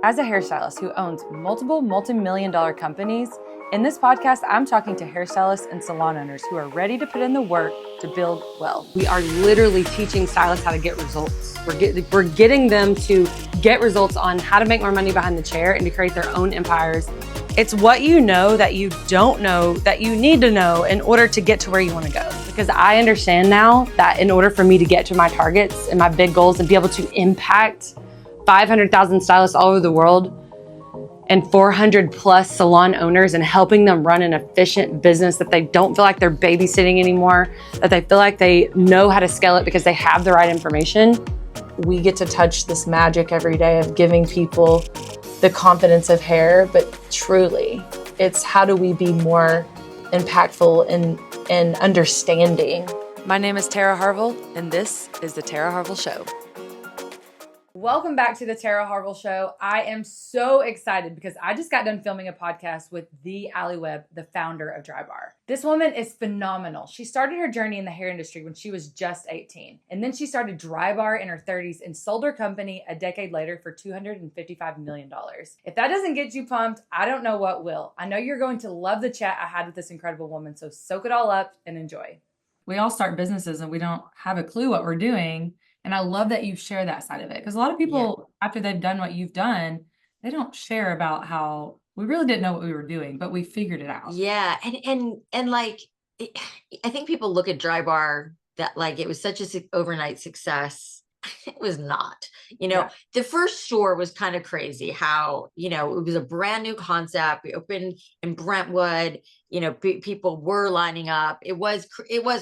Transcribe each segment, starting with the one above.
As a hairstylist who owns multiple multi-million-dollar companies, in this podcast, I'm talking to hairstylists and salon owners who are ready to put in the work to build wealth. We are literally teaching stylists how to get results. We're getting them to get results on how to make more money behind the chair and to create their own empires. It's what you know that you don't know that you need to know in order to get to where you want to go. Because I understand now that in order for me to get to my targets and my big goals and be able to impact 500,000 stylists all over the world and 400 plus salon owners and helping them run an efficient business that they don't feel like they're babysitting anymore, that they feel like they know how to scale it because they have the right information. We get to touch this magic every day of giving people the confidence of hair, but truly it's how do we be more impactful and understanding. My name is Terra Harvell and this is the Terra Harvell Show. Welcome back to the Terra Harvell Show. I am so excited because I just got done filming a podcast with the Alli Webb, the founder of Drybar. This woman is phenomenal. She started her journey in the hair industry when she was just 18. And then she started Drybar in her 30s and sold her company a decade later for $255 million. If that doesn't get you pumped, I don't know what will. I know you're going to love the chat I had with this incredible woman, so soak it all up and enjoy. We all start businesses and we don't have a clue what we're doing. And I love that you share that side of it because a lot of people, after they've done what you've done, they don't share about how we really didn't know what we were doing, but we figured it out. Yeah. And like, I think people look at Drybar that like it was such a overnight success. It was not, The first store was kind of crazy how, it was a brand new concept. We opened in Brentwood, people were lining up. It was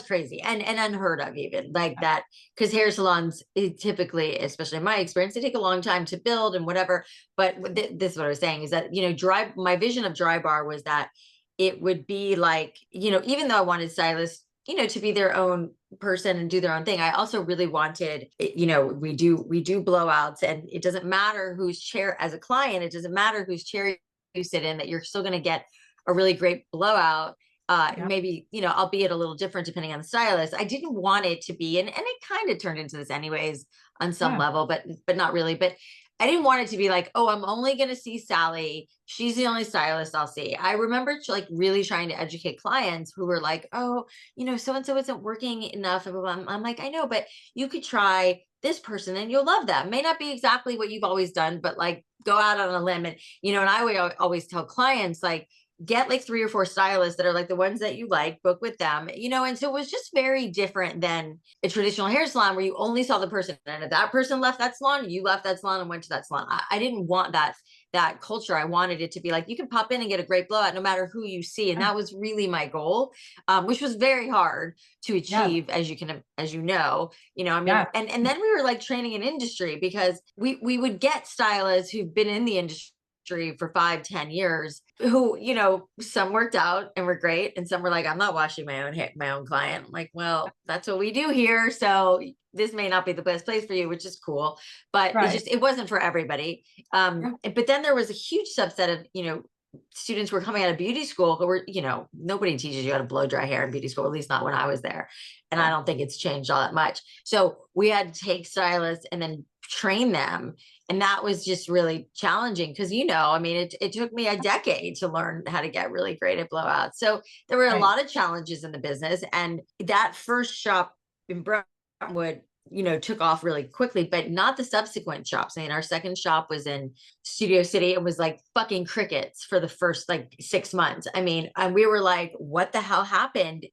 crazy and unheard of even like that. Cause hair salons typically, especially in my experience, they take a long time to build and whatever. But this is what I was saying is that, my vision of Drybar was that it would be like, even though I wanted stylists, to be their own person and do their own thing. I also really wanted, we do blowouts and it doesn't matter whose chair as a client, it doesn't matter whose chair you sit in, that you're still going to get a really great blowout. Maybe, albeit a little different depending on the stylist. I didn't want it to be, and it kind of turned into this anyways on some level, but not really. But I didn't want it to be like, oh, I'm only going to see Sally. She's the only stylist I'll see. I remember like really trying to educate clients who were like, oh, so-and-so isn't working enough. I'm like, I know, but you could try this person and you'll love them. May not be exactly what you've always done, but like go out on a limb. And, and I would always tell clients like, get like 3 or 4 stylists that are like the ones that you like, book with them, and so it was just very different than a traditional hair salon where you only saw the person. And if that person left that salon, you left that salon and went to that salon. I didn't want that culture. I wanted it to be like, you can pop in and get a great blowout no matter who you see. And that was really my goal, which was very hard to achieve, as you know, and then we were like training an industry because we would get stylists who've been in the industry for 5-10 years who, some worked out and were great. And some were like, I'm not washing my own client. I'm like, well, that's what we do here. So this may not be the best place for you, which is cool, but it wasn't for everybody. But then there was a huge subset of, students were coming out of beauty school who were, nobody teaches you how to blow dry hair in beauty school, at least not when I was there. And I don't think it's changed all that much. So we had to take stylists and then train them. And that was just really challenging because, it took me a decade to learn how to get really great at blowouts. So there were a lot of challenges in the business. And that first shop in Brentwood, took off really quickly, but not the subsequent shops. Our second shop was in Studio City. It was like fucking crickets for the first like 6 months. And we were like, what the hell happened?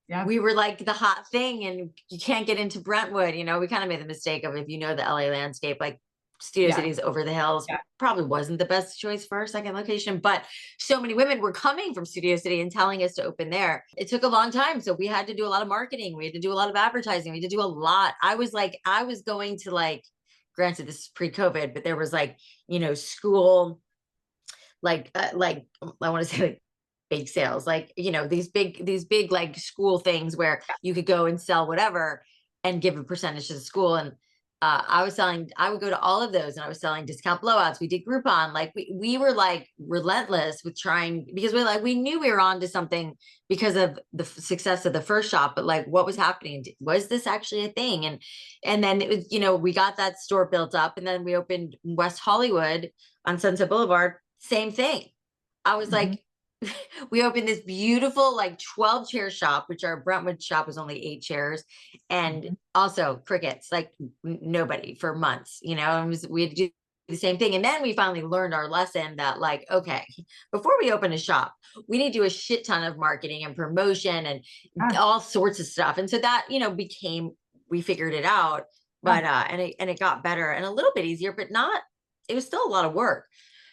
Yeah. We were like the hot thing and you can't get into Brentwood. We kind of made the mistake of, if the LA landscape, like Studio City's over the hills, probably wasn't the best choice for our second location, but so many women were coming from Studio City and telling us to open there. It took a long time. So we had to do a lot of marketing. We had to do a lot of advertising. We had to do a lot. I was going to like, granted this is pre-COVID, but there was like, school, like I want to say like bake sales, like, these big like school things where you could go and sell whatever and give a percentage to the school. And I would go to all of those and I was selling discount blowouts. We did Groupon. Like we were like relentless with trying, because we knew we were on to something because of the success of the first shop, but like what was happening? Was this actually a thing? And then it was, we got that store built up, and then we opened West Hollywood on Sunset Boulevard. Same thing. I was like, we opened this beautiful like 12 chair shop, which our Brentwood shop was only 8 chairs, and also crickets, like nobody for months, and we had to do the same thing. And then we finally learned our lesson that like, okay, before we open a shop, we need to do a shit ton of marketing and promotion and all sorts of stuff. And so that, we figured it out, but and it got better and a little bit easier, but it was still a lot of work.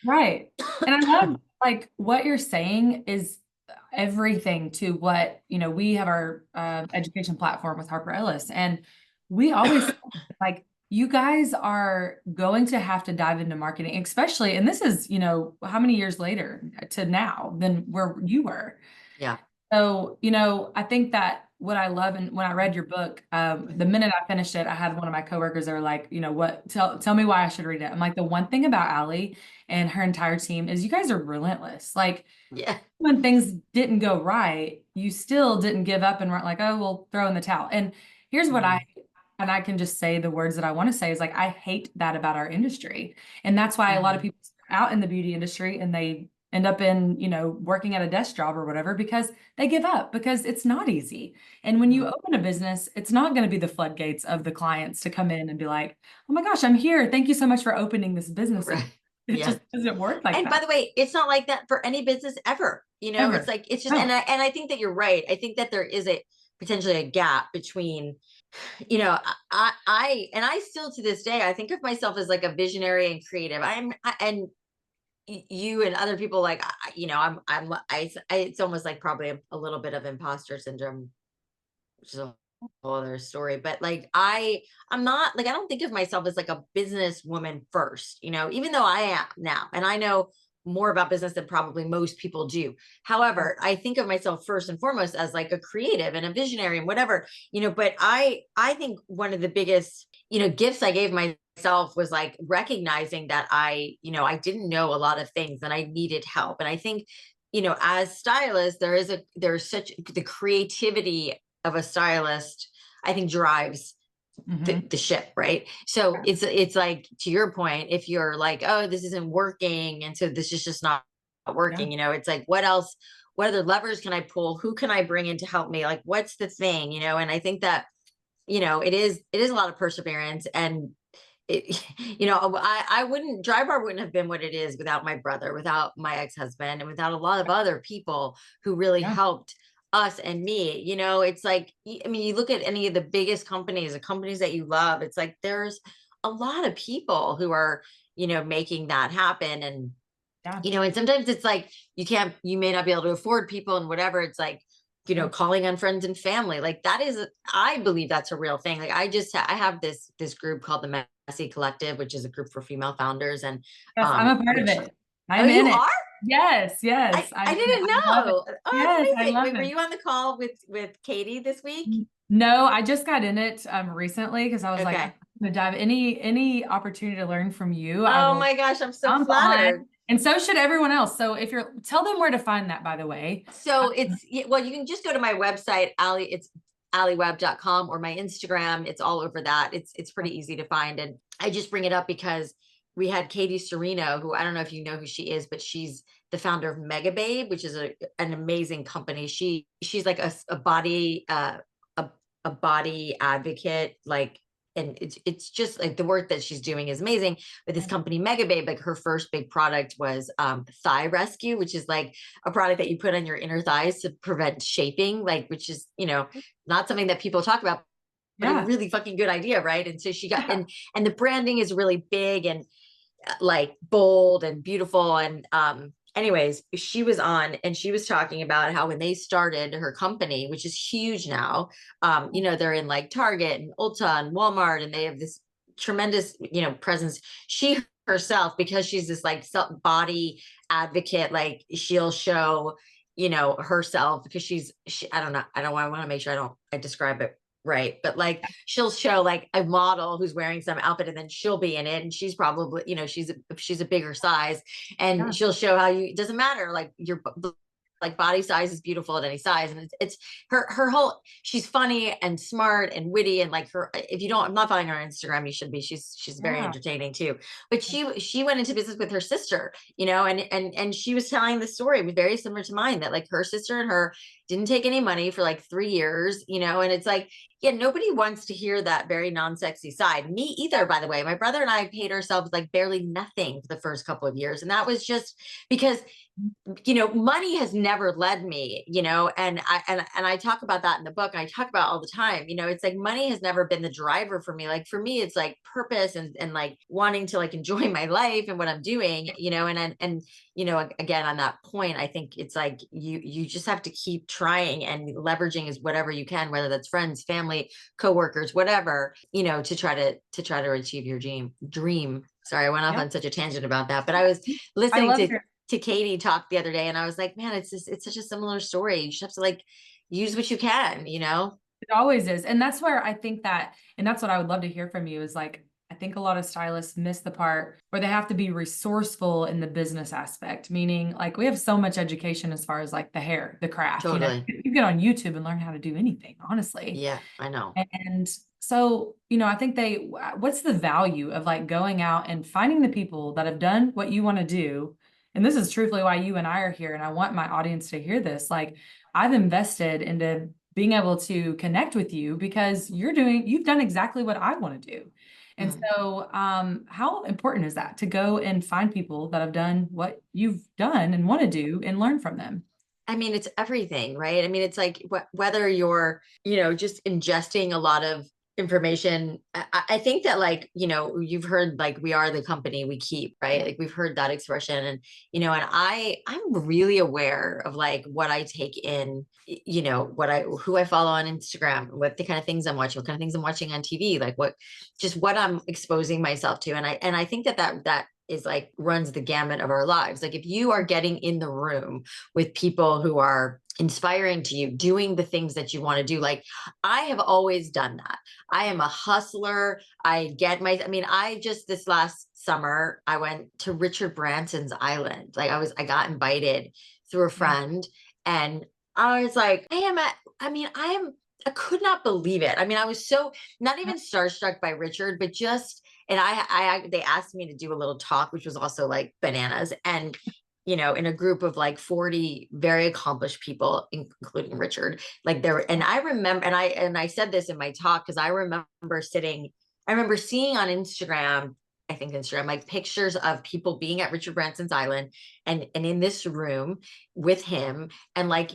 Right. And I love like what you're saying is everything to what, we have our education platform with Harper Ellis, and we always like, you guys are going to have to dive into marketing, especially, and this is, how many years later to now than where you were. Yeah. So, I think that what I love, and when I read your book, the minute I finished it, I had one of my coworkers that were like, tell me why I should read it. I'm like, the one thing about Alli and her entire team is you guys are relentless. Like, yeah, when things didn't go right, you still didn't give up and weren't like, oh, we'll throw in the towel. And here's what and I can just say the words that I want to say is like, I hate that about our industry. And that's why a lot of people start out in the beauty industry and they end up in, working at a desk job or whatever, because they give up, because it's not easy. And when you open a business, it's not going to be the floodgates of the clients to come in and be like, oh my gosh, I'm here. Thank you so much for opening this business. Right. It just doesn't work like that. And by the way, it's not like that for any business ever. Ever. It's like, it's just, and I think that you're right. I think that there is potentially a gap between, I still to this day, I think of myself as like a visionary and creative. And you and other people like, it's almost like probably a little bit of imposter syndrome, which is a whole other story. But like, I'm not like, I don't think of myself as like a businesswoman first, even though I am now, and I know more about business than probably most people do. However, I think of myself first and foremost as like a creative and a visionary and whatever, but I think one of the biggest, gifts I gave myself was like recognizing that I didn't know a lot of things and I needed help. And I think, as stylists, there's such the creativity of a stylist, I think drives the ship, right? So it's like, to your point, if you're like, oh, this isn't working, and so this is just not working, it's like, what else, what other levers can I pull? Who can I bring in to help me? Like, what's the thing, and I think that, it is a lot of perseverance, and Drybar wouldn't have been what it is without my brother, without my ex-husband, and without a lot of other people who really helped us and me. It's like, I mean, you look at any of the biggest companies, the companies that you love, it's like there's a lot of people who are, making that happen. And and sometimes it's like you may not be able to afford people and whatever. It's like, calling on friends and family, like that is, I believe that's a real thing. Like I have this group called the Messy Collective, which is a group for female founders. And I'm a part of it. I'm in it. Are? Yes. I didn't know. Oh, yes, that's amazing. Were you on the call with Katie this week? No, I just got in it recently because I was like, I'm gonna dive any opportunity to learn from you. Oh my gosh, I'm so flattered. And so should everyone else. So if tell them where to find that, by the way. So you can just go to my website, it's alliwebb.com, or my Instagram. It's all over that. It's pretty easy to find. And I just bring it up because we had Katie Serino, who I don't know if you know who she is, but she's the founder of Mega Babe, which is an amazing company. She's like a body a body advocate, like, and it's just like the work that she's doing is amazing. But this company Mega Babe, like her first big product was Thigh Rescue, which is like a product that you put on your inner thighs to prevent shaping, like, which is not something that people talk about, but a really fucking good idea, right? And so she got and the branding is really big and like bold and beautiful. And anyways, she was on and she was talking about how when they started her company, which is huge now, they're in like Target and Ulta and Walmart, and they have this tremendous, presence. She herself, because she's this like body advocate, like she'll show, herself, because I don't know. I want to make sure I describe it right? But like she'll show like a model who's wearing some outfit and then she'll be in it and she's probably, she's a bigger size and Yeah. she'll show how it doesn't matter. Like like body size is beautiful at any size. And it's her whole, she's funny and smart and witty. And like if you don't, I'm not following her on Instagram, you should be. She's very Yeah. entertaining too. But she went into business with her sister, and she was telling the story, it was very similar to mine, that like her sister and her didn't take any money for like 3 years, and it's like, yeah, nobody wants to hear that very non-sexy side. Me either, by the way. My brother and I paid ourselves like barely nothing for the first couple of years. And that was just because money has never led me, and I talk about that in the book. I talk about all the time, it's like money has never been the driver for me. Like for me, it's like purpose and like wanting to like enjoy my life and what I'm doing, and again, on that point, I think it's like you just have to keep trying and leveraging is whatever you can, whether that's friends, family, coworkers, whatever, to try to achieve your dream. Sorry, I went off Yeah. on such a tangent about that, but I was I listening love to Katie talk the other day, and I was like, man, it's such a similar story. You just have to like use what you can. It always is. And that's where I think that, and that's what I would love to hear from you is like, I think a lot of stylists miss the part where they have to be resourceful in the business aspect, meaning like we have so much education as far as like the hair, the craft, Totally. you get on YouTube and learn how to do anything, honestly. Yeah, I know. And so, I think what's the value of like going out and finding the people that have done what you want to do? And this is truthfully why you and I are here. And I want my audience to hear this. Like I've invested into being able to connect with you because you've done exactly what I want to do. And so, how important is that to go and find people that have done what you've done and want to do and learn from them? I mean, it's everything, right? I mean, it's like whether you're, just ingesting a lot of information. I think that like, you've heard like we are the company we keep, right? Like we've heard that expression and I'm really aware of like what I take in, who I follow on Instagram, what the kind of things I'm watching, what kind of things I'm watching on TV, like what I'm exposing myself to. And I think that is like runs the gamut of our lives. Like if you are getting in the room with people who are inspiring to you, doing the things that you want to do. Like I have always done that. I am a hustler. I just this last summer, I went to Richard Branson's island. Like I got invited through a friend and I was like, I could not believe it. I mean, I was so not even starstruck by Richard, but just, and they asked me to do a little talk, which was also like bananas. And, in a group of like 40 very accomplished people, including Richard, like and I remember, and I said this in my talk, because I remember seeing on Instagram, I think Instagram, like pictures of people being at Richard Branson's island and in this room with him and like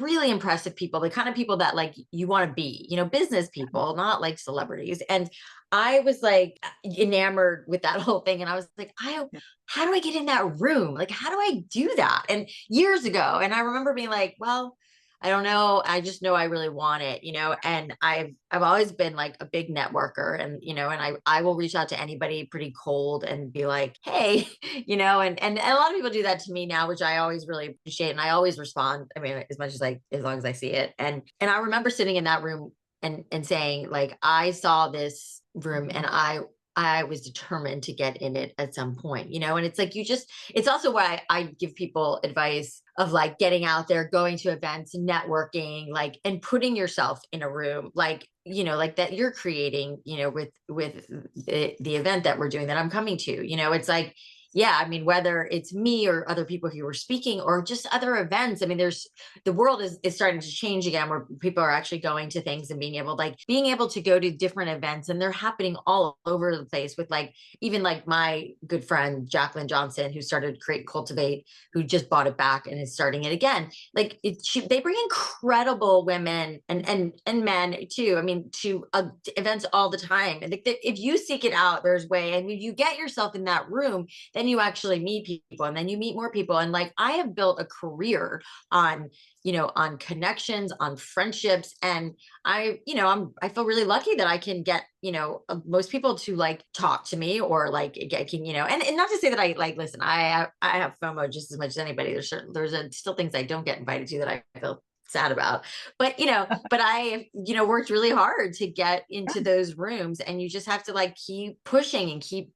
really impressive people, the kind of people that like you want to be, business people, not like celebrities. And I was like enamored with that whole thing. And I was like, how do I get in that room? Like, how do I do that? And years ago, and I remember being like, well, I don't know. I just know I really want it, and I've always been like a big networker and, and I will reach out to anybody pretty cold and be like, hey, and a lot of people do that to me now, which I always really appreciate. And I always respond. I mean, as long as I see it. And I remember sitting in that room and saying like, I saw this room and I was determined to get in it at some point, and it's like, it's also why I give people advice of like getting out there, going to events, networking, like, and putting yourself in a room, like, like that you're creating, with the event that we're doing that I'm coming to, it's like, yeah, I mean, whether it's me or other people who were speaking or just other events, I mean, the world is starting to change again where people are actually going to things and being able to go to different events, and they're happening all over the place with like, even like my good friend, Jacqueline Johnson, who started Create Cultivate, who just bought it back and is starting it again. Like they bring incredible women and men too. I mean, to events all the time. And if you seek it out, there's way, and if you get yourself in that room, then you actually meet people and then you meet more people. And like, I have built a career on, on connections, on friendships. And I feel really lucky that I can get, most people to like talk to me or like, can, and not to say that I like, listen, I have FOMO just as much as anybody. There's still things I don't get invited to that I feel sad about. But, but I, worked really hard to get into those rooms, and you just have to like keep pushing and keep,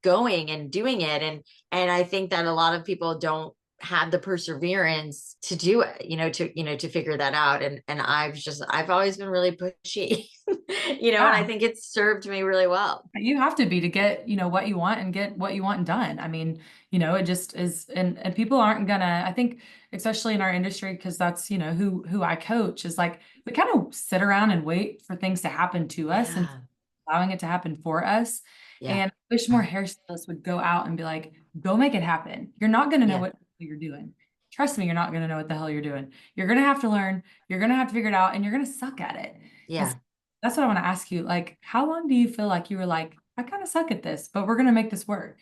going and doing it. And I think that a lot of people don't have the perseverance to do it, to figure that out. And I've always been really pushy, and I think it's served me really well. You have to be to get, what you want and get what you want done. I mean, it just is, and people aren't gonna, I think, especially in our industry, because that's, who I coach, is like, we kind of sit around and wait for things to happen to us and Yeah. allowing it to happen for us. Yeah. And I wish more hairstylists would go out and be like, go make it happen. You're not gonna know Yeah. what you're doing. Trust me, you're not gonna know what the hell you're doing. You're gonna have to learn, you're gonna have to figure it out, and you're gonna suck at it. Yeah. That's what I want to ask you. Like, how long do you feel like you were like, I kind of suck at this, but we're going to make this work?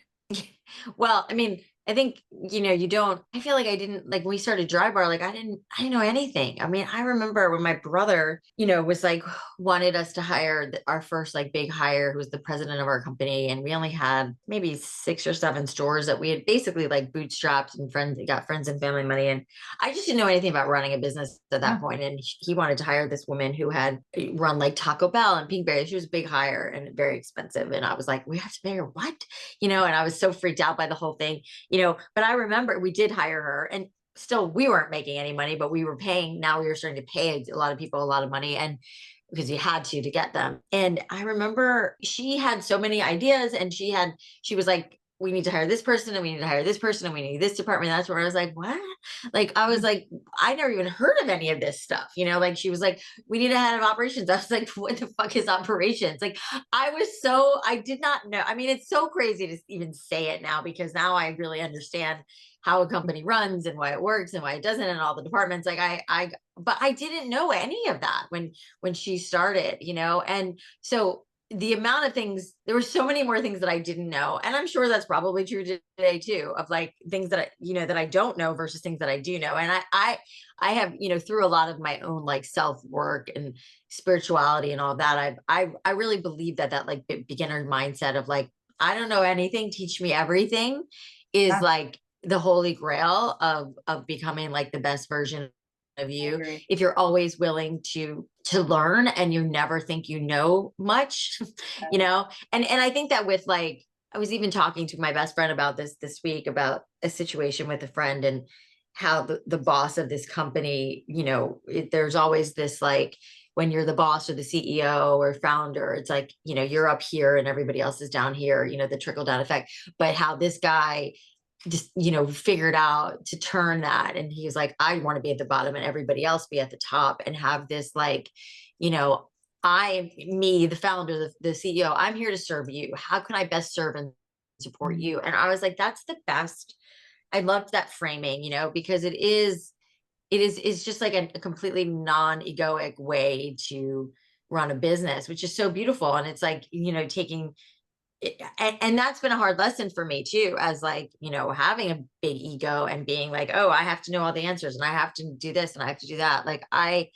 Well, I mean, I think, you don't, I feel like I didn't, like when we started Drybar, like I didn't know anything. I mean, I remember when my brother, was like, wanted us to hire our first like big hire, who was the president of our company. And we only had maybe 6 or 7 stores that we had basically like bootstrapped and got friends and family money. And I just didn't know anything about running a business at that point. And he wanted to hire this woman who had run like Taco Bell and Pinkberry. She was a big hire and very expensive. And I was like, we have to pay her what? And I was so freaked out by the whole thing. But I remember we did hire her, and still we weren't making any money, but we were paying. Now we were starting to pay a lot of people a lot of money, and because you had to get them. And I remember she had so many ideas, and she was like, we need to hire this person, and we need to hire this person, and we need this department. That's where I was like, what? Like, I was like, I never even heard of any of this stuff, like she was like, we need a head of operations. I was like, what the fuck is operations? Like, I did not know. I mean, it's so crazy to even say it now, because now I really understand how a company runs and why it works and why it doesn't, and all the departments. Like but I didn't know any of that when she started, and so the amount of things, there were so many more things that I didn't know. And I'm sure that's probably true today too, of like things that that I don't know versus things that I do know. And I have, through a lot of my own like self work and spirituality and all that, I really believe that like beginner mindset of like, I don't know anything, teach me everything, is like the holy grail of becoming like the best version of you, if you're always willing to learn and you never think you know much. And I think that with like, I was even talking to my best friend about this week, about a situation with a friend, and how the boss of this company, there's always this like, when you're the boss or the CEO or founder, it's like, you're up here and everybody else is down here, the trickle down effect. But how this guy just, figured out to turn that. And he's like, I want to be at the bottom and everybody else be at the top, and have this like, the founder, the CEO, I'm here to serve you. How can I best serve and support you? And I was like, that's the best. I loved that framing, because it's just like a completely non-egoic way to run a business, which is so beautiful. And it's like, taking, and that's been a hard lesson for me too, as like, having a big ego and being like, oh, I have to know all the answers, and I have to do this and I have to do that. Like, I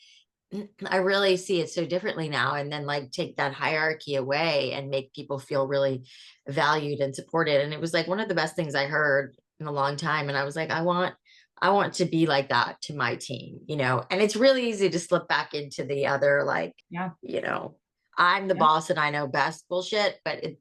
really see it so differently now, and then like take that hierarchy away and make people feel really valued and supported. And it was like one of the best things I heard in a long time. And I was like, I want to be like that to my team, and it's really easy to slip back into the other, like, I'm the boss and I know best bullshit, but it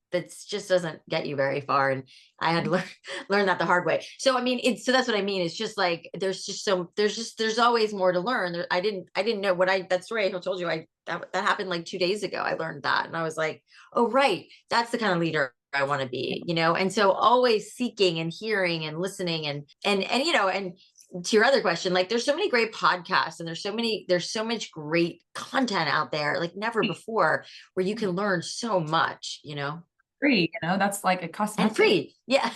just doesn't get you very far. And I had to learn that the hard way. So, I mean, so that's what I mean. It's just like, there's always more to learn. I didn't know that story I told you, that happened like 2 days ago. I learned that. And I was like, oh, right. That's the kind of leader I want to be, and so always seeking and hearing and listening and to your other question, like there's so many great podcasts, and there's so much great content out there, like never before, where you can learn so much, Free, that's like a cost and free. Yeah,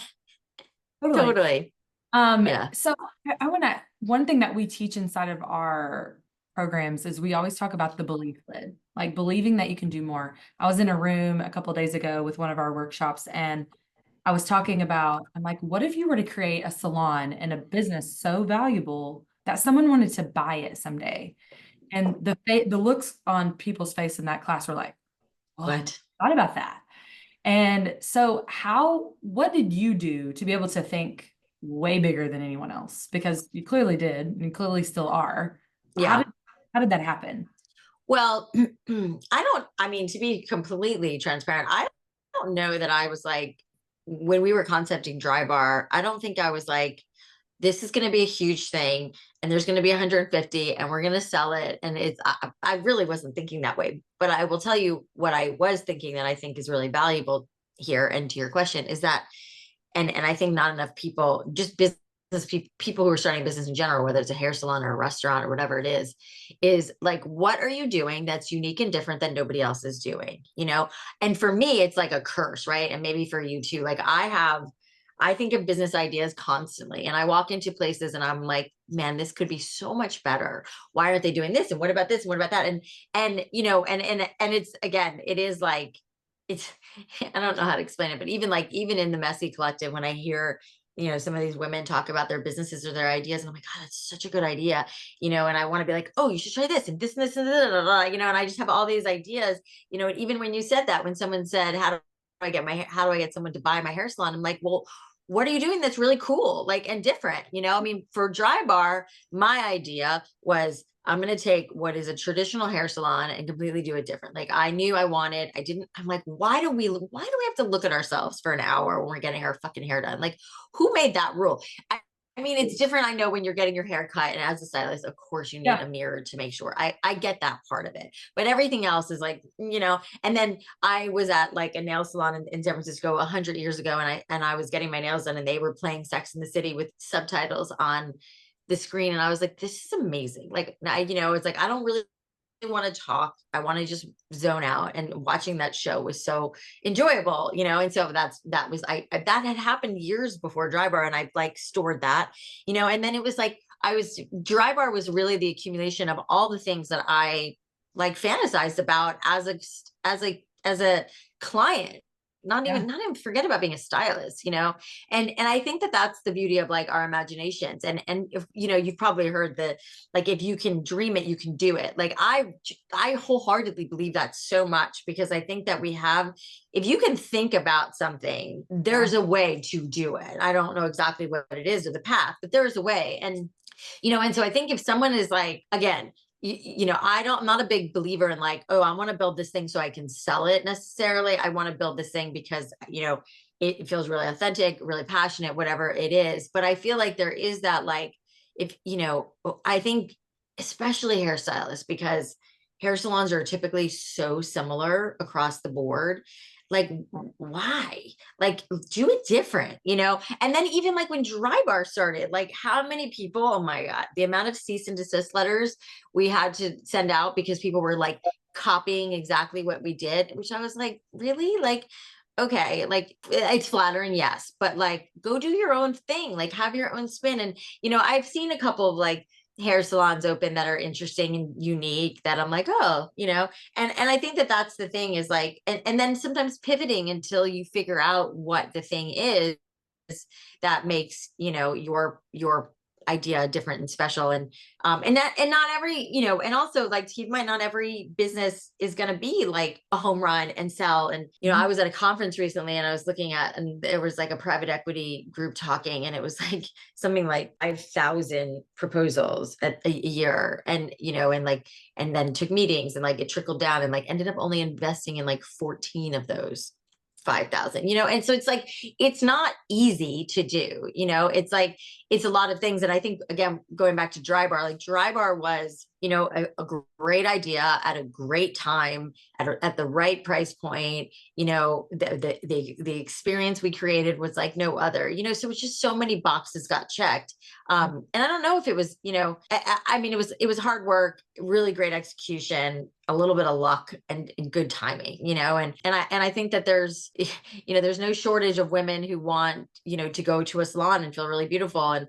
totally. Yeah. So one thing that we teach inside of our programs is we always talk about the belief lid, like believing that you can do more. I was in a room a couple of days ago with one of our workshops, and I was talking about, I'm like, what if you were to create a salon and a business so valuable that someone wanted to buy it someday? And the looks on people's face in that class were like, What? Thought about that. And so what did you do to be able to think way bigger than anyone else? Because you clearly did and clearly still are. What did you do to be able to think way bigger than anyone else? Because you clearly did and clearly still are. What did you do to be able to think way bigger than anyone else? Because you clearly did and clearly still are. What did you do to be able to think way bigger than anyone else? Because you clearly did and clearly still are. Yeah. How did that happen? Well, I mean, to be completely transparent, I don't know that I was like, when we were concepting Drybar, I don't think I was like, this is going to be a huge thing and there's going to be 150 and we're going to sell it. And I really wasn't thinking that way. But I will tell you what I was thinking that I think is really valuable here. And to your question is that, and I think not enough people, just business people who are starting business in general, whether it's a hair salon or a restaurant or whatever it is like, what are you doing that's unique and different that nobody else is doing, you know? And for me, it's like a curse, right? And maybe for you too. Like I think of business ideas constantly and I walk into places and I'm like, man, this could be so much better. Why aren't they doing this? And what about this? And what about that? And, you know, and it's, again, it is like, it's, I don't know how to explain it, but even in the Messy Collective, when I hear, you know, some of these women talk about their businesses or their ideas, and I'm like, God, that's such a good idea, you know, and I want to be like, oh, you should try this and this and this and you know, and I just have all these ideas, you know, and even when you said that, when someone said, how do I get someone to buy my hair salon? I'm like, well, what are you doing that's really cool, like, and different, you know? I mean, for Drybar, my idea was I'm going to take what is a traditional hair salon and completely do it different. Like I'm like, why do we have to look at ourselves for an hour when we're getting our fucking hair done? Like, who made that rule? I mean, it's different. I know when you're getting your hair cut, and as a stylist, of course, you need Yeah. a mirror to make sure. I get that part of it, but everything else is like, you know. And then I was at like a nail salon in San Francisco 100 years ago, and I was getting my nails done, and they were playing Sex in the City with subtitles on the screen, and I was like, this is amazing. Like, you know, it's like I don't really want to talk. I want to just zone out. And watching that show was so enjoyable, you know. And so that had happened years before Drybar, and I like stored that, you know. And then it was like Drybar was really the accumulation of all the things that I like fantasized about as a client. Yeah. Not even forget about being a stylist, you know. And I think that that's the beauty of like our imaginations. And if you know, you've probably heard that, like, if you can dream it, you can do it. Like I wholeheartedly believe that so much, because I think that if you can think about something, Yeah. there's a way to do it. I don't know exactly what it is or the path, but there's a way. And you know, and so I think if someone is like, again, you know, I'm not a big believer in like, oh, I want to build this thing so I can sell it necessarily. I want to build this thing because, you know, it feels really authentic, really passionate, whatever it is. But I feel like there is that, like, if, you know, I think especially hairstylists, because hair salons are typically so similar across the board. Like, why? Like, do it different, you know? And then even like when Drybar started, like how many people, oh my God, the amount of cease and desist letters we had to send out because people were like copying exactly what we did, which I was like, really? Like, okay, like it's flattering, yes, but like go do your own thing, like have your own spin. And, you know, I've seen a couple of like hair salons open that are interesting and unique that I'm like, oh, you know, and I think that that's the thing is like, and then sometimes pivoting until you figure out what the thing is that makes, you know, your idea different and special. And not every, you know, and also like to keep in mind, not every business is going to be like a home run and sell. And, you know, I Mhm. was at a conference recently and I was looking at, and there was like a private equity group talking, and it was like something like 5,000 proposals a year. And, you know, and like, and then took meetings, and like it trickled down, and like ended up only investing in like 14 of those 5,000, you know. And so it's like, it's not easy to do, you know. It's like, it's a lot of things. And I think, again, going back to Drybar, like Drybar was, you know, a great idea at a great time, at the right price point. You know, the experience we created was like no other, you know. So it's just so many boxes got checked. And I don't know if it was, you know, I mean, it was hard work, really great execution, a little bit of luck, and good timing, you know. And I think that there's, you know, there's no shortage of women who want, you know, to go to a salon and feel really beautiful. And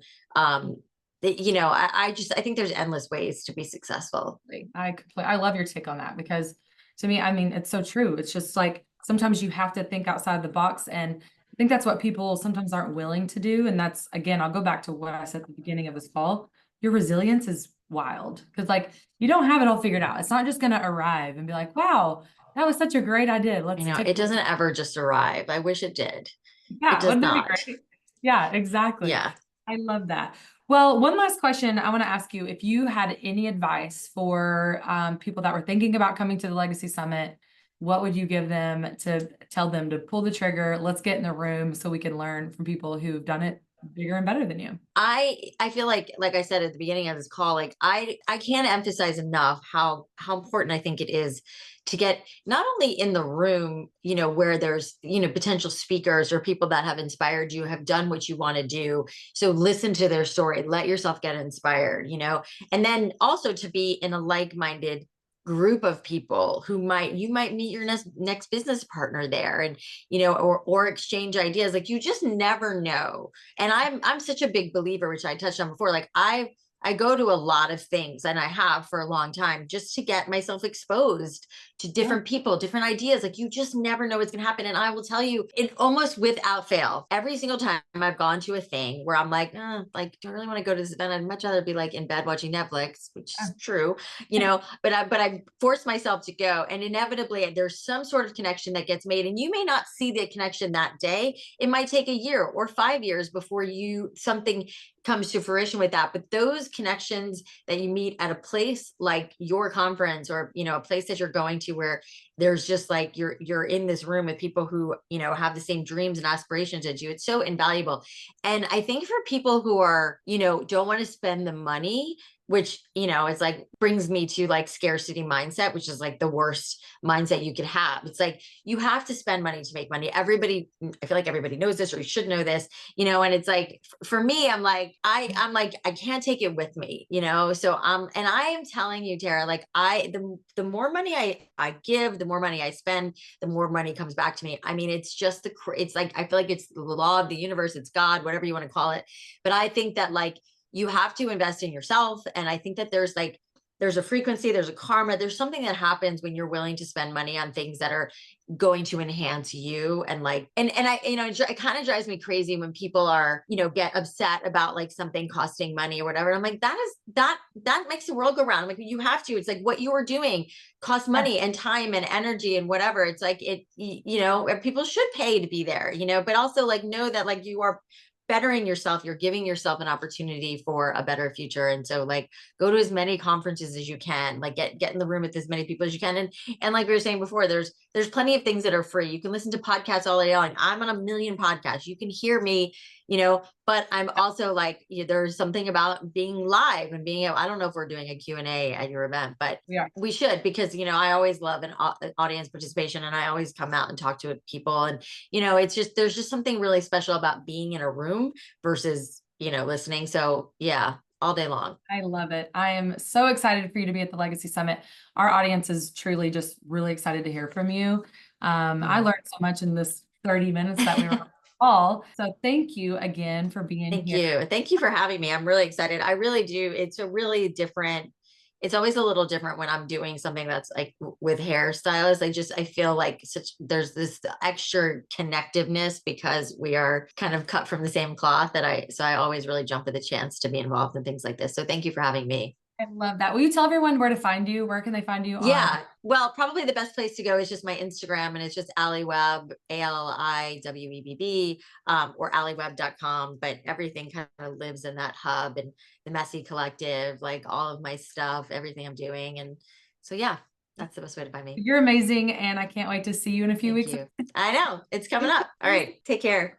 you know, I think there's endless ways to be successful. I love your take on that, because to me, I mean, it's so true. It's just like sometimes you have to think outside the box, and I think that's what people sometimes aren't willing to do. And that's, again, I'll go back to what I said at the beginning of this call. Your resilience is wild, because like you don't have it all figured out. It's not just going to arrive and be like, wow, that was such a great idea. You Let's know, take it this. doesn't ever just arrive. I wish it did. It Yeah, does wouldn't that be not. great? Yeah, exactly. Yeah. I love that. Well, one last question I want to ask you, if you had any advice for people that were thinking about coming to the Legacy Summit, what would you give them to tell them to pull the trigger? Let's get in the room so we can learn from people who've done it bigger and better than you. I feel like I said at the beginning of this call, like I can't emphasize enough how important I think it is to get not only in the room, where there's, potential speakers or people that have inspired you, have done what you want to do. So listen to their story, let yourself get inspired, and then also to be in a like-minded group of people who you might meet your next business partner there, and or exchange ideas. Like, you just never know. And I'm such a big believer, which I touched on before. Like, I go to a lot of things, and I have for a long time, just to get myself exposed to different people, different ideas. Like, you just never know what's going to happen. And I will tell you, it almost without fail, every single time I've gone to a thing where I'm like, like, do I really want to go to this event? I'd much rather be like in bed watching Netflix, which is true, but I force myself to go. And inevitably there's some sort of connection that gets made. And you may not see the connection that day. It might take a year or 5 years before something comes to fruition with that. But those connections that you meet at a place like your conference, or a place that you're going to, where there's just like you're in this room with people who have the same dreams and aspirations as you, it's so invaluable. And I think for people who are don't want to spend the money, which it's like brings me to like scarcity mindset, which is like the worst mindset you could have. It's like, you have to spend money to make money. I feel like everybody knows this, or you should know this, and it's like, for me, I'm like, I'm like, I can't take it with me, so and I am telling you, Tara, like, the more money I give, the more money I spend, the more money comes back to me. I mean, it's just it's like, I feel like it's the law of the universe, it's God, whatever you want to call it. But I think that, like, you have to invest in yourself. And I think that there's a frequency, there's a karma, there's something that happens when you're willing to spend money on things that are going to enhance you. And like, and I, it kind of drives me crazy when people are, get upset about like something costing money or whatever. I'm like, that makes the world go round. I'm like, you have to, it's like, what you are doing costs money and time and energy and whatever. It's like, people should pay to be there, but also like, know that like you are bettering yourself, you're giving yourself an opportunity for a better future. And so, like, go to as many conferences as you can, like get in the room with as many people as you can. And like we were saying before, there's plenty of things that are free. You can listen to podcasts all day long. I'm on a million podcasts. You can hear me, but I'm also like, there's something about being live and being, I don't know if we're doing a Q&A at your event, but we should, because, I always love an audience participation, and I always come out and talk to people. And, it's just, there's just something really special about being in a room versus, listening. So yeah, all day long. I love it. I am so excited for you to be at the Legacy Summit. Our audience is truly just really excited to hear from you. I learned so much in this 30 minutes that we were on the call. So thank you again for being here. Thank you for having me. I'm really excited. I really do. It's always a little different when I'm doing something that's like with hairstylists. I feel like there's this extra connectiveness because we are kind of cut from the same cloth, so I always really jump at the chance to be involved in things like this. So thank you for having me. I love that. Will you tell everyone where to find you? Where can they find you? Yeah. Well, probably the best place to go is just my Instagram, and it's just Alli Webb, ALLIWEBB, or alliwebb.com. But everything kind of lives in that hub, and the Messy Collective, like all of my stuff, everything I'm doing. And so, yeah, that's the best way to find me. You're amazing. And I can't wait to see you in a few weeks. I know it's coming up. All right. Take care.